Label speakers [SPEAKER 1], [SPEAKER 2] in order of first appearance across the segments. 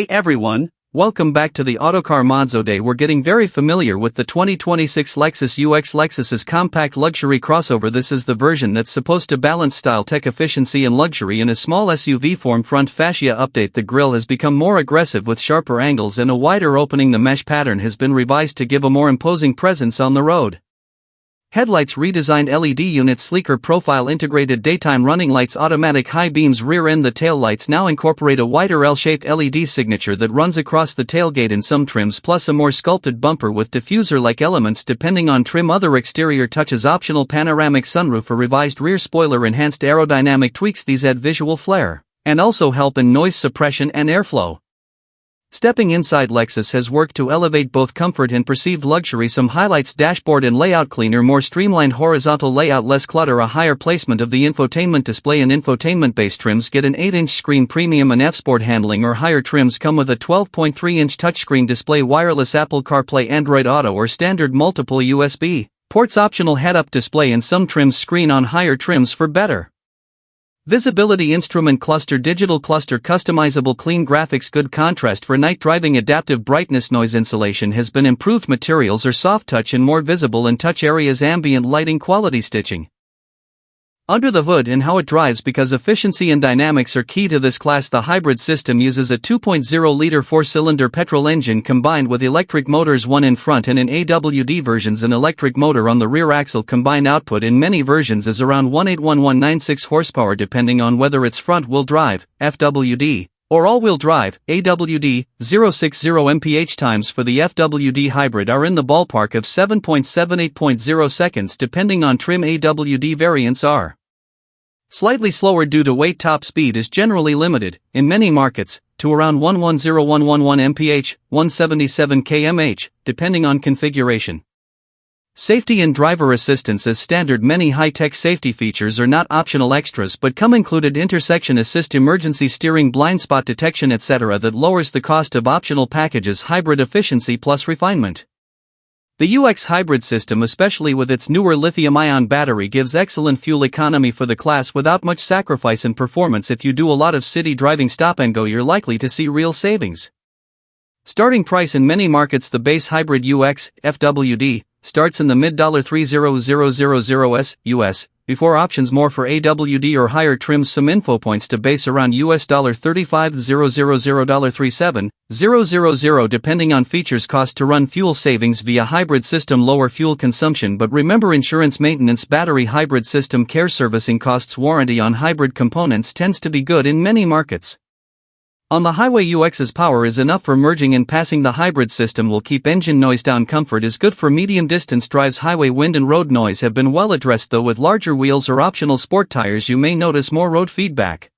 [SPEAKER 1] Hey everyone, welcome back to the Autocar Modzo Day. We're getting very familiar with the 2026 Lexus UX, Lexus's compact luxury crossover. This is the version that's supposed to balance style, tech efficiency and luxury in a small SUV form. Front fascia update. The grille has become more aggressive with sharper angles and a wider opening. The mesh pattern has been revised to give a more imposing presence on the road. Headlights redesigned. LED unit, sleeker profile, integrated daytime running lights, automatic high beams. Rear end. The tail lights now incorporate a wider L-shaped LED signature that runs across the tailgate in some trims, plus a more sculpted bumper with diffuser-like elements depending on trim. Other exterior touches. Optional panoramic sunroof, a revised rear spoiler, enhanced aerodynamic tweaks. These add visual flair and also help in noise suppression and airflow. Stepping inside, Lexus has worked to elevate both comfort and perceived luxury. Some highlights: dashboard and layout cleaner, more streamlined horizontal layout, less clutter, a higher placement of the infotainment display and infotainment. Base trims get an 8-inch screen. Premium and F-Sport handling or higher trims come with a 12.3-inch touchscreen display, wireless Apple CarPlay, Android Auto or standard multiple USB ports, optional head-up display in some trims, screen on higher trims for better visibility. Instrument cluster, digital cluster, customizable, clean graphics, good contrast for night driving, adaptive brightness. Noise insulation has been improved, materials are soft touch and more visible in touch areas. Ambient lighting, quality stitching under the hood and how it drives, because efficiency and dynamics are key to this class. The hybrid system uses a 2.0-liter 4-cylinder petrol engine combined with electric motors, one in front and in AWD versions an electric motor on the rear axle. Combined output in many versions is around 18196 horsepower depending on whether it's front-wheel drive, FWD, or all-wheel drive, AWD. 060 mph times for the FWD hybrid are in the ballpark of 7.7-8.0 seconds depending on trim. AWD variants are slightly slower due to weight. Top speed is generally limited, in many markets, to around 110-111 mph, 177 kmh, depending on configuration. Safety and driver assistance as standard. Many high-tech safety features are not optional extras but come included: intersection assist, emergency steering, blind spot detection, etc. that lowers the cost of optional packages. Hybrid efficiency plus refinement. The UX hybrid system, especially with its newer lithium-ion battery, gives excellent fuel economy for the class without much sacrifice in performance. If you do a lot of city driving, stop and go, you're likely to see real savings. Starting price in many markets: the base hybrid UX, FWD, starts in the mid-$30000 US, before options more for AWD or higher trims. Some info points to base around $35,000, $37,000 depending on features. Cost to run, fuel savings via hybrid system, lower fuel consumption, but remember insurance, maintenance, battery. Hybrid system care, servicing costs, warranty on hybrid components tends to be good in many markets. On the highway, UX's power is enough for merging and passing. The hybrid system will keep engine noise down. Comfort is good for medium distance drives. Highway wind and road noise have been well addressed, though with larger wheels or optional sport tires you may notice more road feedback.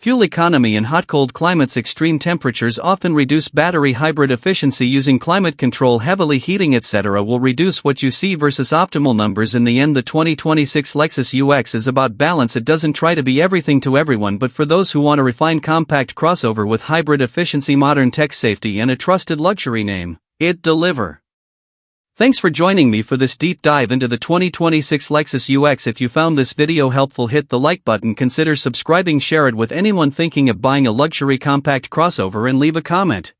[SPEAKER 1] Fuel economy in hot-cold climates, extreme temperatures often reduce battery. Hybrid efficiency using climate control, heavily heating, etc. will reduce what you see versus optimal numbers. In the end, the 2026 Lexus UX is about balance. It doesn't try to be everything to everyone, but for those who want a refined compact crossover with hybrid efficiency, modern tech, safety and a trusted luxury name, it delivers. Thanks for joining me for this deep dive into the 2026 Lexus UX. If you found this video helpful, hit the like button, consider subscribing, share it with anyone thinking of buying a luxury compact crossover and leave a comment.